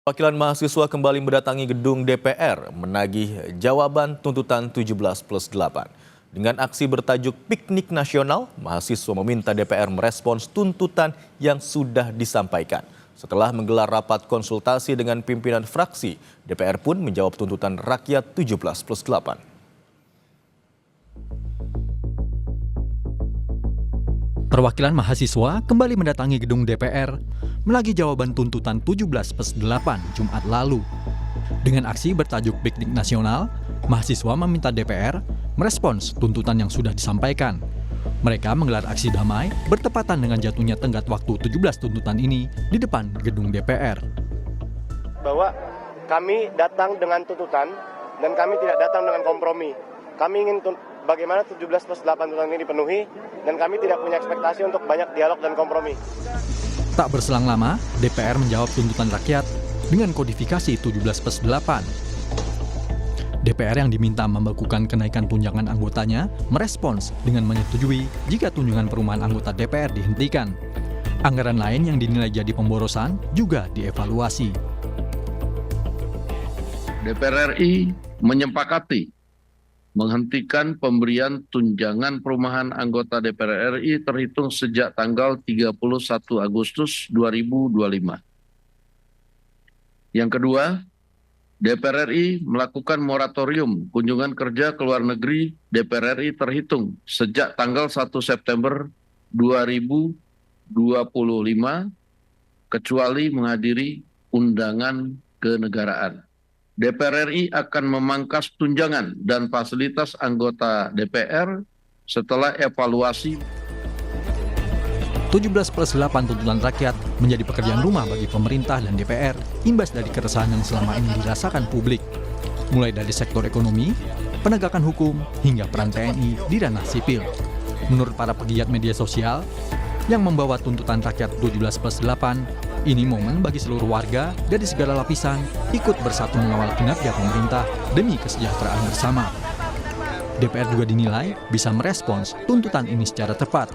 Wakilan mahasiswa kembali mendatangi gedung DPR menagih jawaban tuntutan 17+8. Dengan aksi bertajuk Piknik Nasional, mahasiswa meminta DPR merespons tuntutan yang sudah disampaikan. Setelah menggelar rapat konsultasi dengan pimpinan fraksi, DPR pun menjawab tuntutan rakyat 17+8. Perwakilan mahasiswa kembali mendatangi gedung DPR menagih jawaban tuntutan 17+8 Jumat lalu. Dengan aksi bertajuk Piknik Nasional, mahasiswa meminta DPR merespons tuntutan yang sudah disampaikan. Mereka menggelar aksi damai bertepatan dengan jatuhnya tenggat waktu 17 tuntutan ini di depan gedung DPR. Bahwa kami datang dengan tuntutan dan kami tidak datang dengan kompromi. Kami ingin bagaimana 17+8 tuntutan ini dipenuhi dan kami tidak punya ekspektasi untuk banyak dialog dan kompromi. Tak berselang lama, DPR menjawab tuntutan rakyat dengan kodifikasi 17+8. DPR yang diminta membekukan kenaikan tunjangan anggotanya merespons dengan menyetujui jika tunjangan perumahan anggota DPR dihentikan. Anggaran lain yang dinilai jadi pemborosan juga dievaluasi. DPR RI menyepakati menghentikan pemberian tunjangan perumahan anggota DPR RI terhitung sejak tanggal 31 Agustus 2025. Yang kedua, DPR RI melakukan moratorium kunjungan kerja ke luar negeri DPR RI terhitung sejak tanggal 1 September 2025 kecuali menghadiri undangan kenegaraan. DPR RI akan memangkas tunjangan dan fasilitas anggota DPR setelah evaluasi. 17+8 tuntutan rakyat menjadi pekerjaan rumah bagi pemerintah dan DPR imbas dari keresahan yang selama ini dirasakan publik. Mulai dari sektor ekonomi, penegakan hukum, hingga peran TNI di ranah sipil. Menurut para pegiat media sosial, yang membawa tuntutan rakyat 17+8, ini momen bagi seluruh warga dari segala lapisan ikut bersatu mengawal kinerja pemerintah demi kesejahteraan bersama. DPR juga dinilai bisa merespons tuntutan ini secara tepat.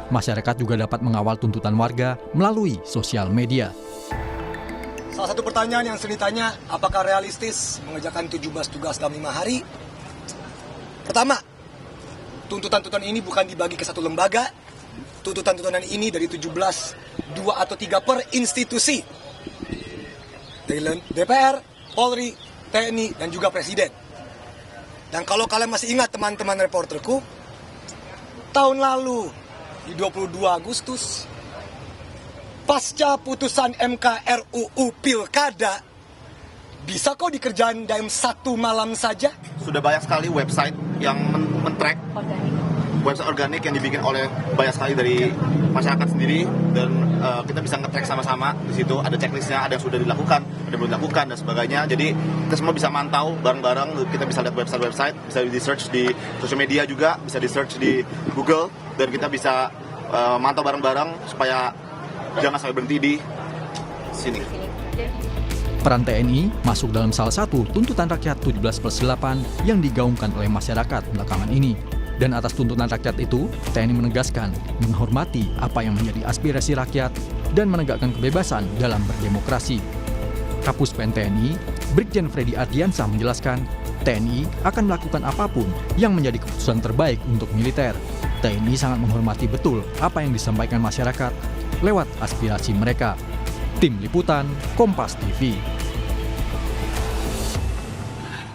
Masyarakat juga dapat mengawal tuntutan warga melalui sosial media. Salah satu pertanyaan yang sering ditanya, apakah realistis mengerjakan 17 tugas dalam 5 hari? Pertama, tuntutan-tuntutan ini bukan dibagi ke satu lembaga. Tuntutan-tuntutan ini dari 17, 2 atau 3 per institusi. Dari DPR, Polri, TNI, dan juga Presiden. Dan kalau kalian masih ingat teman-teman reporterku, tahun lalu di 22 Agustus, pasca putusan MK RUU Pilkada, bisa kok dikerjain dalam 1 malam saja? Sudah banyak sekali website yang men-track website organik yang dibikin oleh banyak sekali dari masyarakat sendiri, dan kita bisa nge-track sama-sama. Di situ ada checklistnya, ada yang sudah dilakukan, ada yang belum dilakukan, dan sebagainya. Jadi kita semua bisa mantau bareng-bareng, kita bisa lihat website-website, bisa di-search di sosial media juga, bisa di-search di Google, dan kita bisa mantau bareng-bareng supaya jangan sampai berhenti di sini. Peran TNI masuk dalam salah satu tuntutan rakyat 17+8 yang digaungkan oleh masyarakat belakangan ini. Dan atas tuntutan rakyat itu, TNI menegaskan menghormati apa yang menjadi aspirasi rakyat dan menegakkan kebebasan dalam berdemokrasi. Kapus Pen TNI, Brigjen Freddy Ardiansah menjelaskan, TNI akan melakukan apapun yang menjadi keputusan terbaik untuk militer. TNI sangat menghormati betul apa yang disampaikan masyarakat lewat aspirasi mereka. Tim Liputan, Kompas TV.